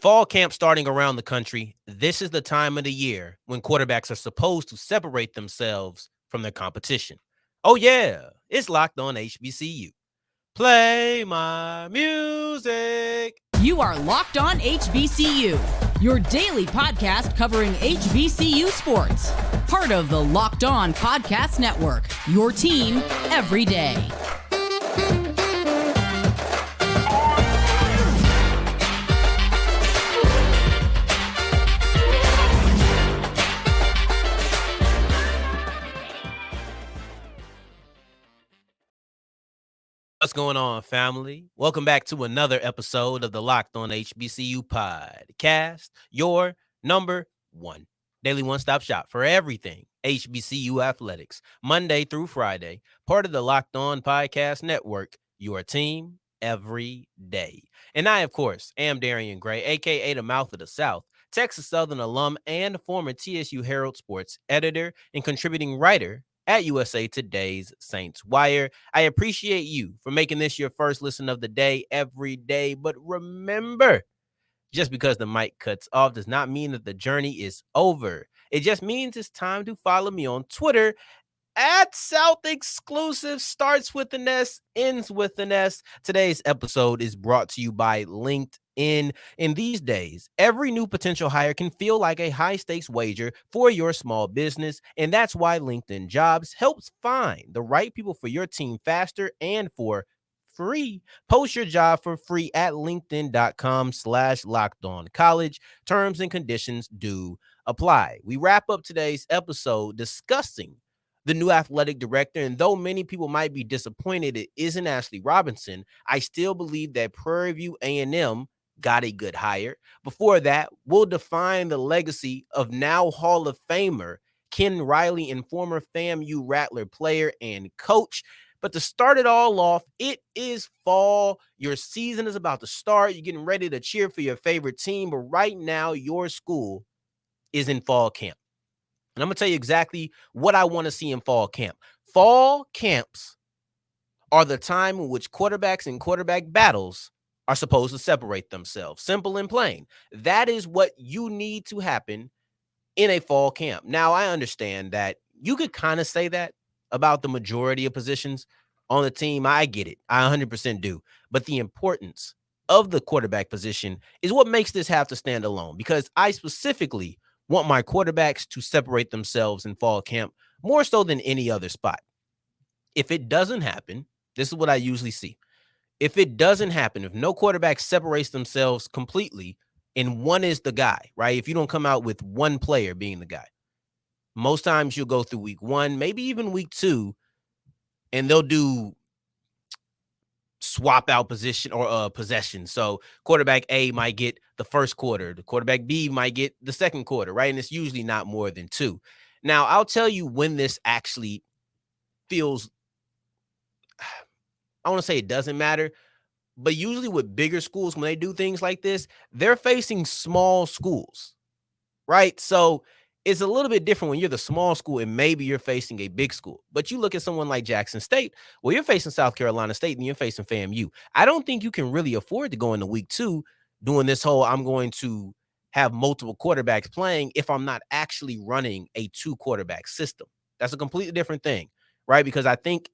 fall camp starting around the country, this is the time of the year when quarterbacks are supposed to separate themselves from their competition. Oh, yeah, it's Locked On HBCU. Play my music. You are Locked On HBCU, your daily podcast covering HBCU sports. Part of the Locked On Podcast Network, your team every day. What's going on, family? Welcome back to another episode of the Locked On HBCU podcast, your number one daily one-stop shop for everything HBCU athletics, Monday through Friday, part of the Locked On Podcast Network, your team every day. And I, of course, am Darian Gray, a.k.a. the Mouth of the South, Texas Southern alum and former TSU Herald sports editor and contributing writer at USA Today's Saints Wire. I appreciate you for making this your first listen of the day every day. But remember, just because the mic cuts off does not mean that the journey is over. It just means it's time to follow me on Twitter at South Exclusive. Starts with an S, ends with an S. Today's episode is brought to you by LinkedIn. In these days, every new potential hire can feel like a high-stakes wager for your small business, and that's why LinkedIn Jobs helps find the right people for your team faster and for free. Post your job for free at linkedin.com/lockedoncollege. Terms and conditions do apply. We wrap up today's episode discussing the new athletic director, and though many people might be disappointed it isn't Ashley Robinson, I still believe that Prairie View A&M got a good hire. Before that, we'll define the legacy of now Hall of Famer Ken Riley and former FAMU Rattler player and coach. But to start it all off, it is fall. Your season is about to start. You're getting ready to cheer for your favorite team, but right now your school is in fall camp. And I'm going to tell you exactly what I want to see in fall camp. Fall camps are the time in which quarterbacks and quarterback battles are supposed to separate themselves. Simple and plain. That is what you need to happen in a fall camp. Now, I understand that you could kind of say that about the majority of positions on the team. I get it. I 100% do. But the importance of the quarterback position is what makes this have to stand alone, because I specifically want my quarterbacks to separate themselves in fall camp more so than any other spot. If it doesn't happen, this is what I usually see. If it doesn't happen, if no quarterback separates themselves completely and one is the guy, right? If you don't come out with one player being the guy, most times you'll go through week one, maybe even week two, and they'll do swap out position or possession. So quarterback A might get the first quarter, the quarterback B might get the second quarter, right? And it's usually not more than two. Now, I'll tell you when this actually feels, I want to say it doesn't matter, but usually with bigger schools, when they do things like this, they're facing small schools, right? So it's a little bit different when you're the small school and maybe you're facing a big school. But you look at someone like Jackson State, well, you're facing South Carolina State and you're facing FAMU. I don't think you can really afford to go into week two doing this whole I'm going to have multiple quarterbacks playing if I'm not actually running a two quarterback system. That's a completely different thing, right? Because I think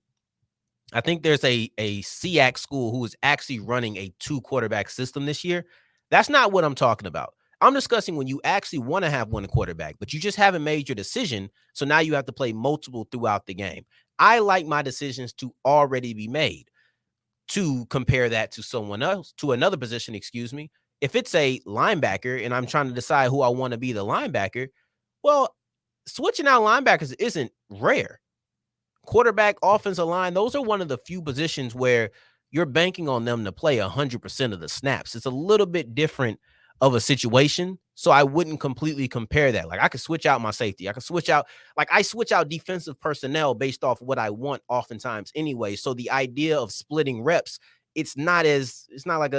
there's a SEAC school who is actually running a two quarterback system this year. That's not what I'm talking about. I'm discussing when you actually want to have one quarterback, but you just haven't made your decision. So now you have to play multiple throughout the game. I like my decisions to already be made. To compare that to someone else, to another position, excuse me. If it's a linebacker and I'm trying to decide who I want to be the linebacker, well, switching out linebackers isn't rare. Quarterback, offensive line, those are one of the few positions where you're banking on them to play 100% of the snaps. It's a little bit different of a situation, so I wouldn't completely compare that. Like, I could switch out my safety. I switch out defensive personnel based off what I want oftentimes anyway. So the idea of splitting reps, it's not like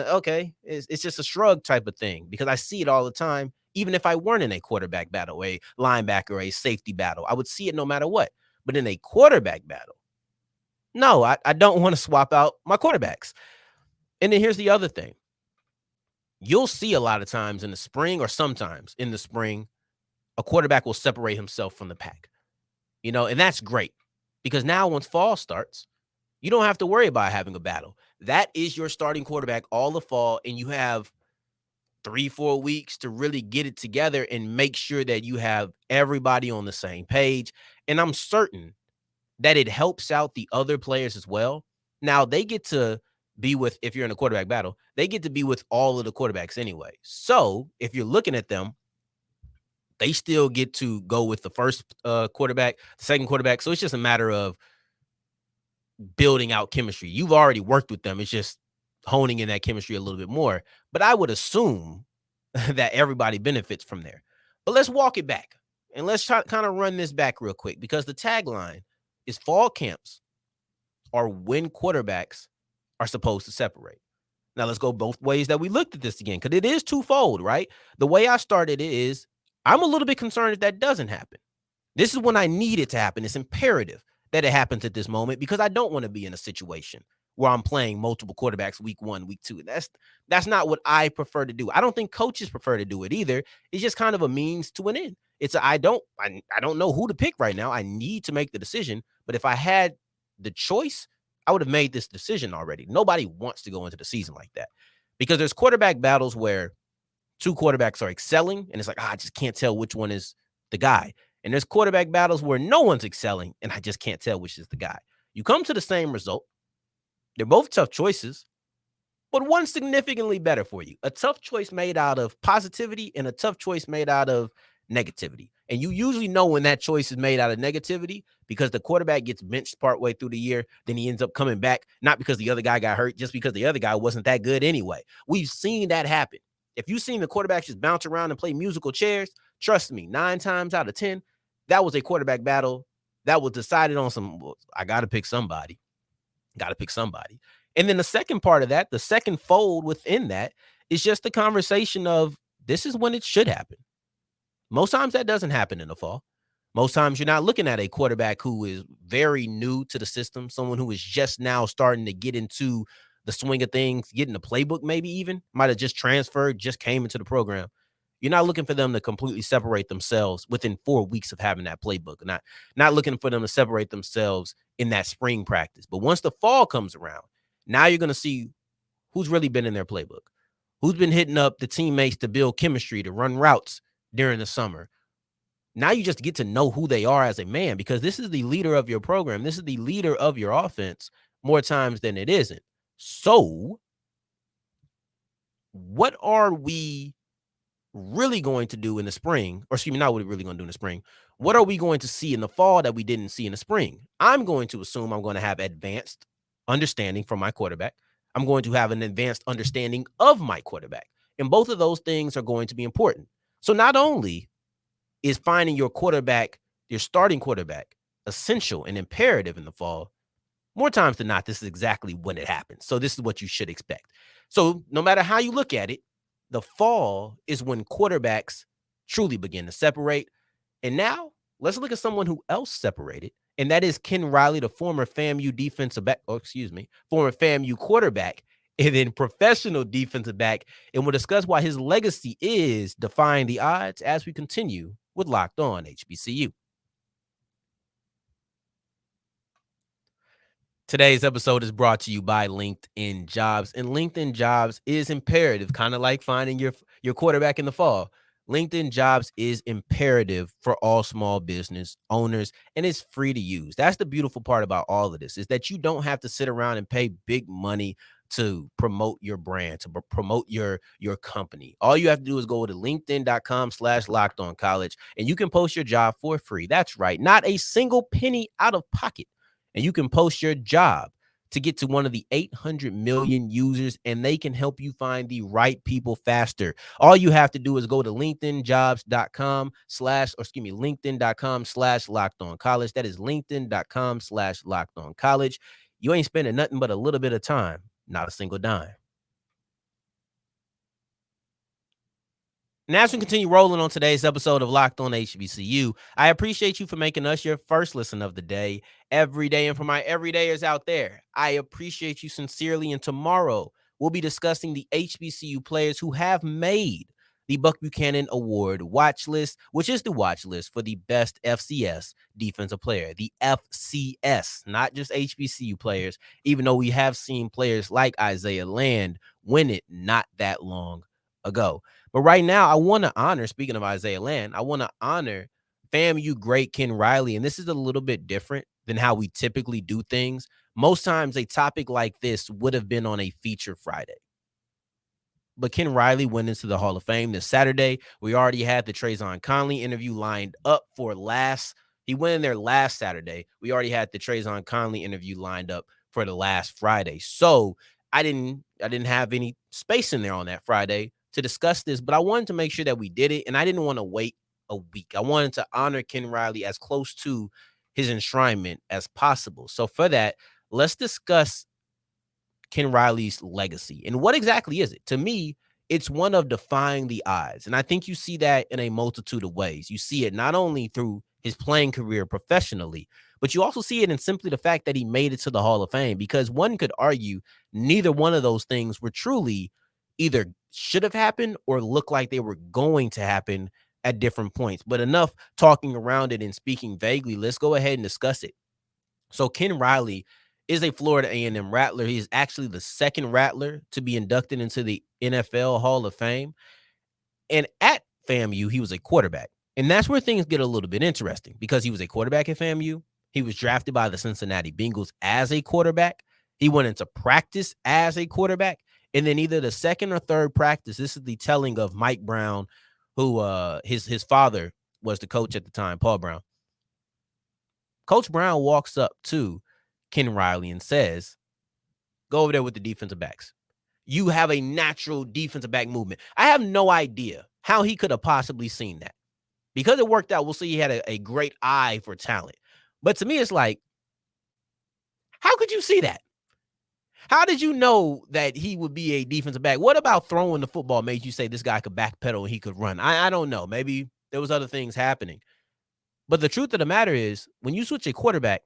it's just a shrug type of thing, because I see it all the time. Even if I weren't in a quarterback battle, a linebacker, a safety battle, I would see it no matter what. But in a quarterback battle, no, I don't want to swap out my quarterbacks. And then here's the other thing. you'll see a lot of times in the spring, or sometimes in the spring, a quarterback will separate himself from the pack, and that's great, because now once fall starts, you don't have to worry about having a battle. That is your starting quarterback all the fall, and you have 3-4 weeks to really get it together and make sure that you have everybody on the same page. And I'm certain that it helps out the other players as well. Now, they get to be with, if you're in a quarterback battle, they get to be with all of the quarterbacks anyway. So if you're looking at them, they still get to go with the first quarterback, the second quarterback. So it's just a matter of building out chemistry. You've already worked with them. It's just honing in that chemistry a little bit more. But I would assume that everybody benefits from there. But let's walk it back, and let's kind of run this back real quick, because the tagline is fall camps are when quarterbacks are supposed to separate. Now let's go both ways that we looked at this again, because it is twofold, right? The way I started it is, I'm a little bit concerned if that doesn't happen. This is when I need it to happen. It's imperative that it happens at this moment, because I don't want to be in a situation where I'm playing multiple quarterbacks week 1, week 2. That's not what I prefer to do. I don't think coaches prefer to do it either. It's just kind of a means to an end. I don't know who to pick right now. I need to make the decision. But if I had the choice, I would have made this decision already. Nobody wants to go into the season like that, because there's quarterback battles where 2 quarterbacks are excelling, and it's like, I just can't tell which one is the guy. And there's quarterback battles where no one's excelling, and I just can't tell which is the guy. You come to the same result. They're both tough choices, but one's significantly better for you. A tough choice made out of positivity and a tough choice made out of negativity. And you usually know when that choice is made out of negativity, because the quarterback gets benched partway through the year. Then he ends up coming back, not because the other guy got hurt, just because the other guy wasn't that good anyway. We've seen that happen. If you've seen the quarterbacks just bounce around and play musical chairs, trust me, 9 times out of 10, that was a quarterback battle that was decided on I got to pick somebody. And then the second part of that, the second fold within that, is just the conversation of, this is when it should happen. Most times that doesn't happen in the fall. Most times you're not looking at a quarterback who is very new to the system, someone who is just now starting to get into the swing of things, getting the playbook, maybe even might have just transferred, just came into the program. You're not looking for them to completely separate themselves within 4 weeks of having that playbook. Not looking for them to separate themselves in that spring practice. But once the fall comes around, now you're going to see who's really been in their playbook, who's been hitting up the teammates to build chemistry, to run routes during the summer. Now you just get to know who they are as a man, because this is the leader of your program. This is the leader of your offense more times than it isn't. So what are we really going to do in the spring? Or excuse me, not what we're really going to do in the spring. What are we going to see in the fall that we didn't see in the spring? I'm going to assume I'm going to have advanced understanding from my quarterback. I'm going to have an advanced understanding of my quarterback. And both of those things are going to be important. So not only is finding your quarterback, your starting quarterback, essential and imperative in the fall, more times than not, this is exactly when it happens. So this is what you should expect. So no matter how you look at it, the fall is when quarterbacks truly begin to separate. And now let's look at someone who else separated, and that is Ken Riley, the former FAMU former FAMU quarterback, and then professional defensive back. And we'll discuss why his legacy is defying the odds as we continue with Locked On HBCU. Today's episode is brought to you by LinkedIn Jobs, and LinkedIn Jobs is imperative, kind of like finding your quarterback in the fall. LinkedIn Jobs is imperative for all small business owners, and it's free to use. That's the beautiful part about all of this, is that you don't have to sit around and pay big money to promote your brand, to promote your company. All you have to do is go to linkedin.com/lockedoncollege, and you can post your job for free. That's right, not a single penny out of pocket. And you can post your job to get to one of the 800 million users, and they can help you find the right people faster. All you have to do is go to linkedin.com/lockedoncollege. That is linkedin.com/lockedoncollege. You ain't spending nothing but a little bit of time, not a single dime. And as we continue rolling on today's episode of Locked On HBCU, I appreciate you for making us your first listen of the day every day. And for my everydayers out there, I appreciate you sincerely. And tomorrow we'll be discussing the HBCU players who have made the Buck Buchanan Award watch list, which is the watch list for the best FCS defensive player, the FCS, not just HBCU players, even though we have seen players like Isaiah Land win it not that long ago. But right now, I want to honor, speaking of Isaiah Land, I want to honor FAMU great Ken Riley. And this is a little bit different than how we typically do things. Most times a topic like this would have been on a feature Friday. But Ken Riley went into the Hall of Fame this Saturday. We already had the Trayvon Conley interview lined up for he went in there last Saturday. We already had the Trayvon Conley interview lined up for the last Friday. So I didn't have any space in there on that Friday to discuss this, but I wanted to make sure that we did it, and I didn't want to wait a week. I wanted to honor Ken Riley as close to his enshrinement as possible. So for that, let's discuss Ken Riley's legacy. And what exactly is it? To me, it's one of defying the odds. And I think you see that in a multitude of ways. You see it not only through his playing career professionally, but you also see it in simply the fact that he made it to the Hall of Fame, because one could argue neither one of those things were truly either should have happened or look like they were going to happen at different points. But enough talking around it and speaking vaguely. Let's go ahead and discuss it. So Ken Riley is a Florida A&M Rattler. He is actually the second Rattler to be inducted into the NFL Hall of Fame. And at FAMU, he was a quarterback. And that's where things get a little bit interesting, because he was a quarterback at FAMU. He was drafted by the Cincinnati Bengals as a quarterback. He went into practice as a quarterback. And then either the second or third practice, this is the telling of Mike Brown, who his father was the coach at the time, Paul Brown. Coach Brown walks up to Ken Riley and says, go over there with the defensive backs. You have a natural defensive back movement. I have no idea how he could have possibly seen that. Because it worked out, we'll see he had a great eye for talent. But to me, it's like, how could you see that? How did you know that he would be a defensive back? What about throwing the football made you say this guy could backpedal and he could run? I don't know. Maybe there was other things happening. But the truth of the matter is, when you switch a quarterback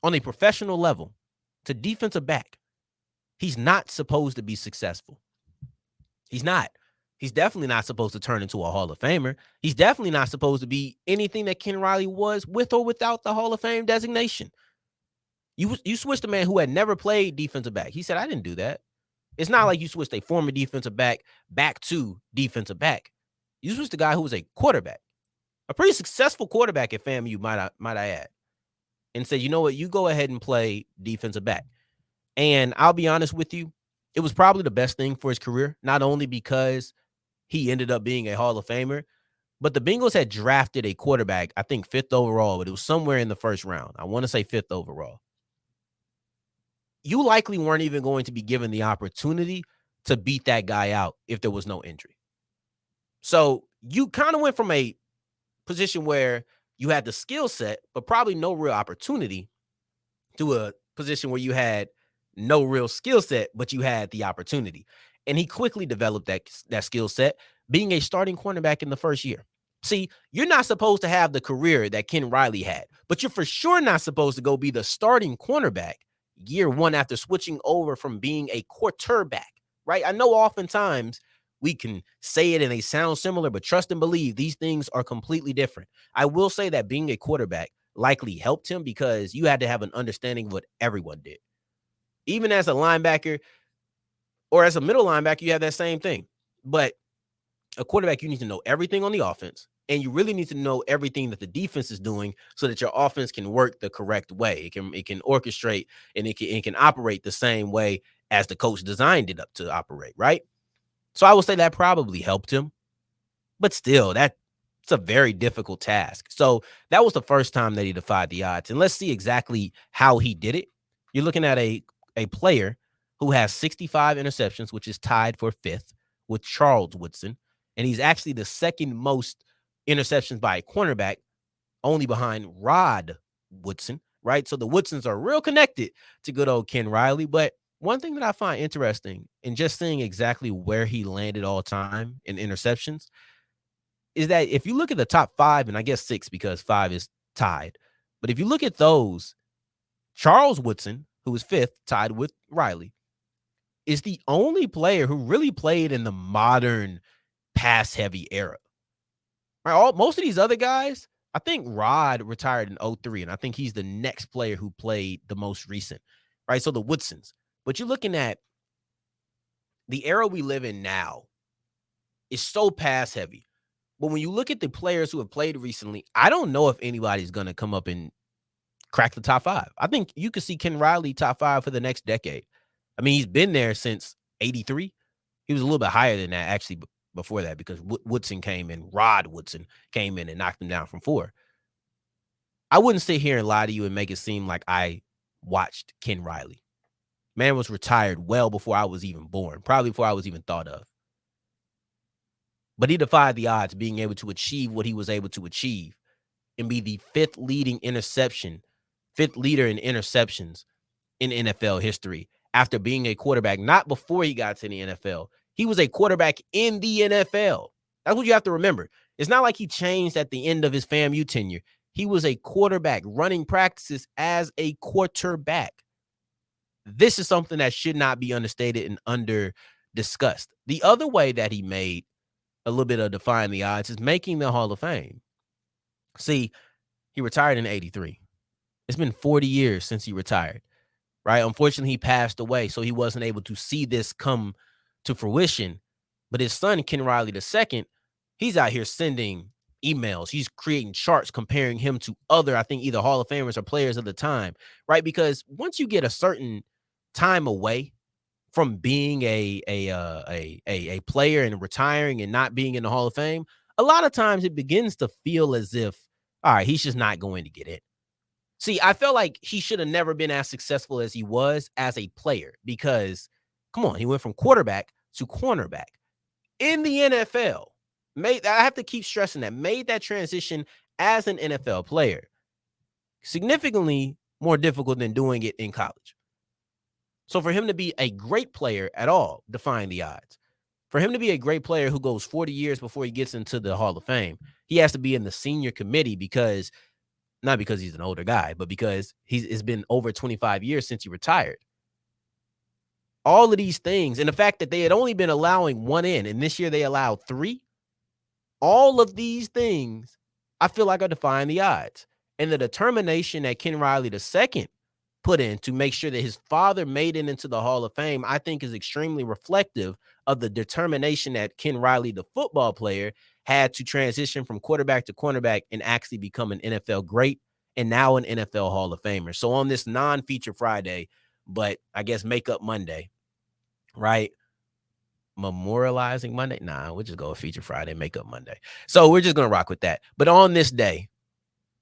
on a professional level to defensive back, he's not supposed to be successful. He's not. He's definitely not supposed to turn into a Hall of Famer. He's definitely not supposed to be anything that Ken Riley was, with or without the Hall of Fame designation. You switched a man who had never played defensive back. He said, I didn't do that. It's not like you switched a former defensive back to defensive back. You switched a guy who was a quarterback, a pretty successful quarterback at FAMU, might I add, and said, you know what, you go ahead and play defensive back. And I'll be honest with you, it was probably the best thing for his career, not only because he ended up being a Hall of Famer, but the Bengals had drafted a quarterback, I think 5th overall, but it was somewhere in the first round. I want to say 5th overall. You likely weren't even going to be given the opportunity to beat that guy out if there was no injury. So you kind of went from a position where you had the skill set, but probably no real opportunity, to a position where you had no real skill set, but you had the opportunity. And he quickly developed that skill set, being a starting cornerback in the first year. See, you're not supposed to have the career that Ken Riley had, but you're for sure not supposed to go be the starting cornerback year one after switching over from being a quarterback, right? I know oftentimes we can say it and they sound similar, but trust and believe these things are completely different. I will say that being a quarterback likely helped him, because you had to have an understanding of what everyone did. Even as a linebacker or as a middle linebacker, you have that same thing. But a quarterback, you need to know everything on the offense, and you really need to know everything that the defense is doing so that your offense can work the correct way. It can orchestrate, and it can operate the same way as the coach designed it up to operate, right? So I would say that probably helped him. But still, it's a very difficult task. So that was the first time that he defied the odds. And let's see exactly how he did it. You're looking at a player who has 65 interceptions, which is tied for 5th with Charles Woodson. And he's actually the second most interceptions by a cornerback, only behind Rod Woodson, right? So the Woodsons are real connected to good old Ken Riley. But one thing that I find interesting in just seeing exactly where he landed all time in interceptions is that if you look at the top 5, and I guess 6 because 5 is tied, but if you look at those, Charles Woodson, who was 5th, tied with Riley, is the only player who really played in the modern pass-heavy era. Right? Most of these other guys, I think Rod retired in 03, and I think he's the next player who played the most recent, right? So the Woodsons. But you're looking at the era we live in now is so pass-heavy. But when you look at the players who have played recently, I don't know if anybody's going to come up and crack the top 5. I think you could see Ken Riley top 5 for the next decade. I mean, he's been there since 83. He was a little bit higher than that, actually, before that, because Woodson came in, Rod Woodson came in and knocked him down from 4. I wouldn't sit here and lie to you and make it seem like I watched Ken Riley. Man was retired well before I was even born, probably before I was even thought of. But he defied the odds, being able to achieve what he was able to achieve and be the 5th leader in interceptions in NFL history after being a quarterback, not before he got to the NFL. He was a quarterback in the NFL. That's what you have to remember. It's not like he changed at the end of his FAMU tenure. He was a quarterback running practices as a quarterback. This is something that should not be understated and under discussed. The other way that he made a little bit of defying the odds is making the Hall of Fame. See, he retired in 83. It's been 40 years since he retired, right? Unfortunately, he passed away, so he wasn't able to see this come to fruition. But his son, Ken Riley II, he's out here sending emails. He's creating charts comparing him to other, I think, either Hall of Famers or players of the time, right? Because once you get a certain time away from being a player and retiring and not being in the Hall of Fame, a lot of times it begins to feel as if, all right, he's just not going to get in. See, I felt like he should have never been as successful as he was as a player because, come on, he went from quarterback to cornerback in the NFL. I have to keep stressing that, made that transition as an NFL player significantly more difficult than doing it in college. So for him to be a great player at all, defying the odds, for him to be a great player who goes 40 years before he gets into the Hall of Fame, he has to be in the senior committee because, not because he's an older guy, but because it's been over 25 years since he retired. All of these things, and the fact that they had only been allowing 1 in, and this year they allowed 3, all of these things, I feel like are defying the odds. And the determination that Ken Riley II put in to make sure that his father made it into the Hall of Fame, I think is extremely reflective of the determination that Ken Riley, the football player, had to transition from quarterback to cornerback and actually become an NFL great and now an NFL Hall of Famer. So on this non-feature Friday, but I guess Makeup Monday, right? Memorializing Monday? Nah, we'll just go with Feature Friday, Makeup Monday. So we're just going to rock with that. But on this day,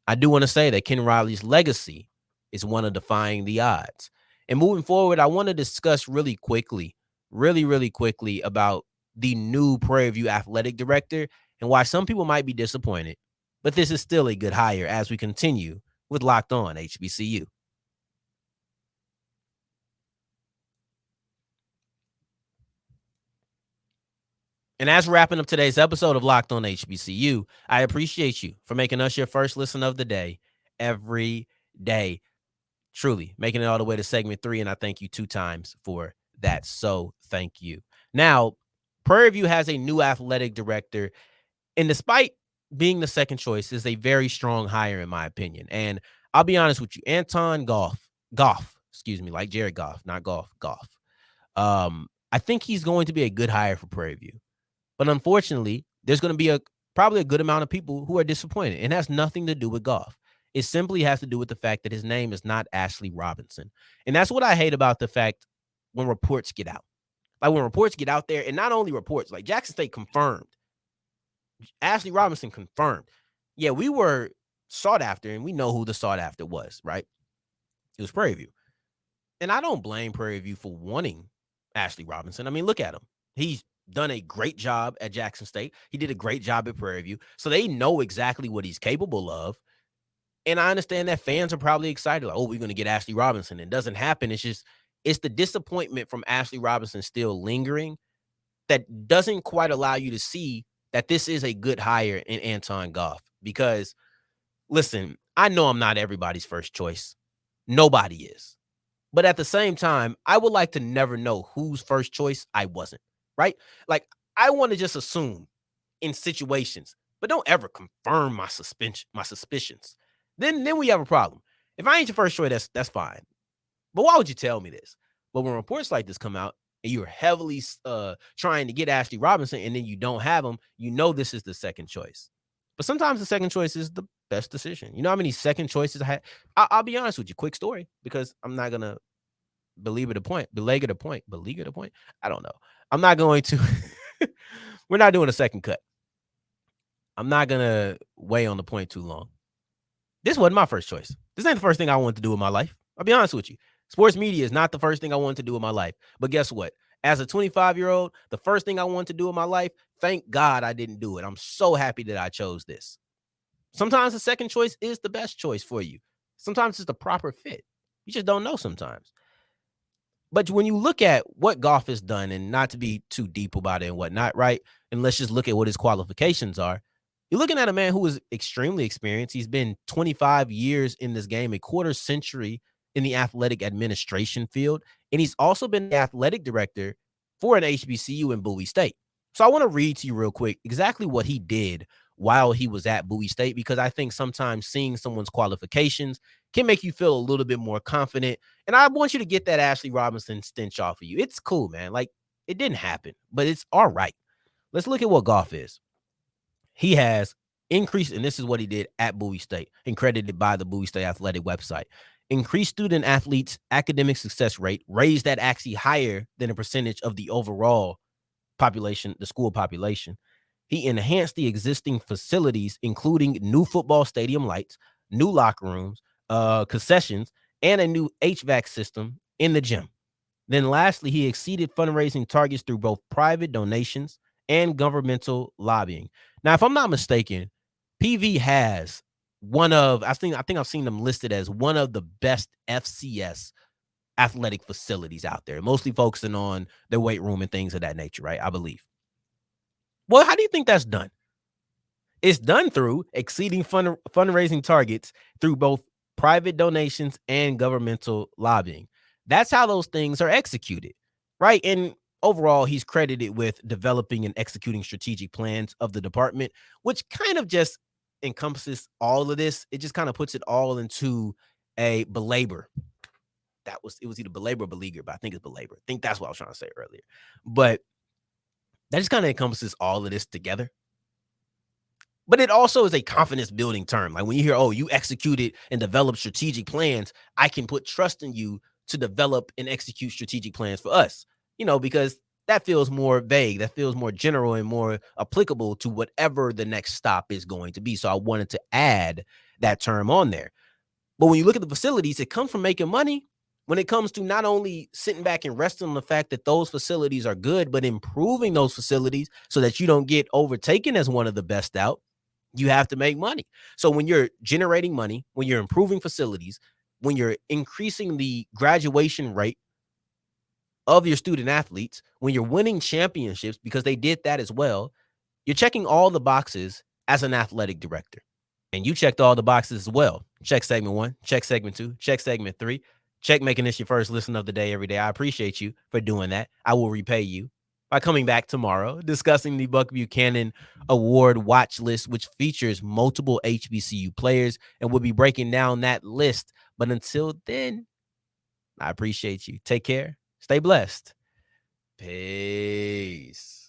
I do want to say that Ken Riley's legacy is one of defying the odds. And moving forward, I want to discuss really quickly about the new Prairie View athletic director and why some people might be disappointed. But this is still a good hire as we continue with Locked On HBCU. And as we're wrapping up today's episode of Locked On HBCU, I appreciate you for making us your first listen of the day every day. Truly, making it all the way to segment 3, and I thank you 2 times for that. So thank you. Now, Prairie View has a new athletic director, and despite being the second choice, is a very strong hire in my opinion. And I'll be honest with you, Anton Goff, like Jared Goff, not Goff. I think he's going to be a good hire for Prairie View. But unfortunately, there's going to be probably a good amount of people who are disappointed. And it has nothing to do with Goff. It simply has to do with the fact that his name is not Ashley Robinson. And that's what I hate about the fact when reports get out. Like when reports get out there, and not only reports, like Jackson State confirmed. Ashley Robinson confirmed. Yeah, we were sought after, and we know who the sought after was, right? It was Prairie View. And I don't blame Prairie View for wanting Ashley Robinson. I mean, look at him. He's done a great job at Jackson State. He did a great job at Prairie View. So they know exactly what he's capable of. And I understand that fans are probably excited, like, oh, we're going to get Ashley Robinson. It doesn't happen. It's the disappointment from Ashley Robinson still lingering that doesn't quite allow you to see that this is a good hire in Anton Goff. Because, listen, I know I'm not everybody's first choice. Nobody is. But at the same time, I would like to never know whose first choice I wasn't, right? Like, I want to just assume in situations, but don't ever confirm my suspicions. Then we have a problem. If I ain't your first choice, that's fine. But why would you tell me this? But when reports like this come out and you're heavily trying to get Ashley Robinson and then you don't have him, you know this is the second choice. But sometimes the second choice is the best decision. You know how many second choices I had? I'll be honest with you. Quick story, because I'm not going to beleaguer the point. I don't know. I'm not going to. We're not doing a second cut. I'm not going to weigh on the point too long. This wasn't my first choice. This ain't the first thing I wanted to do in my life. I'll be honest with you. Sports media is not the first thing I wanted to do in my life. But guess what? As a 25-year-old, the first thing I wanted to do in my life, thank God I didn't do it. I'm so happy that I chose this. Sometimes the second choice is the best choice for you. Sometimes it's the proper fit. You just don't know sometimes. But when you look at what Goff has done, and not to be too deep about it and whatnot, right? And let's just look at what his qualifications are. You're looking at a man who is extremely experienced. He's been 25 years in this game, a quarter century in the athletic administration field. And he's also been the athletic director for an HBCU in Bowie State. So I want to read to you real quick exactly what he did while he was at Bowie State, because I think sometimes seeing someone's qualifications can make you feel a little bit more confident. And I want you to get that Ashley Robinson stench off of you. It's cool, man. Like, it didn't happen, but it's all right. Let's look at what Goff is. He has increased, and this is what he did at Bowie State, and credited by the Bowie State Athletic website. Increased student athletes' academic success rate, raised that actually higher than a percentage of the overall population, the school population. He enhanced the existing facilities, including new football stadium lights, new locker rooms, concessions, and a new HVAC system in the gym. Then lastly, he exceeded fundraising targets through both private donations and governmental lobbying. Now, if I'm not mistaken, PV has one of, I think I've seen them listed as one of the best FCS athletic facilities out there, mostly focusing on their weight room and things of that nature, right? I believe. Well, how do you think that's done? It's done through exceeding fundraising targets through both private donations and governmental lobbying. That's how those things are executed, right? And overall, he's credited with developing and executing strategic plans of the department, which kind of just encompasses all of this. It just kind of puts it all into a belabor. It was either belabor or beleaguer, but I think it's belabor. I think that's what I was trying to say earlier. But that just kind of encompasses all of this together. But it also is a confidence building term. Like when you hear, oh, you executed and developed strategic plans, I can put trust in you to develop and execute strategic plans for us, because that feels more vague. That feels more general and more applicable to whatever the next stop is going to be. So I wanted to add that term on there. But when you look at the facilities, it comes from making money. When it comes to not only sitting back and resting on the fact that those facilities are good, but improving those facilities so that you don't get overtaken as one of the best out, you have to make money. So when you're generating money, when you're improving facilities, when you're increasing the graduation rate of your student athletes, when you're winning championships, because they did that as well, you're checking all the boxes as an athletic director. And you checked all the boxes as well. Check segment 1, check segment 2, check segment 3. Check making this your first listen of the day every day. I appreciate you for doing that. I will repay you by coming back tomorrow, discussing the Buck Buchanan Award watch list, which features multiple HBCU players, and we'll be breaking down that list. But until then, I appreciate you. Take care. Stay blessed. Peace.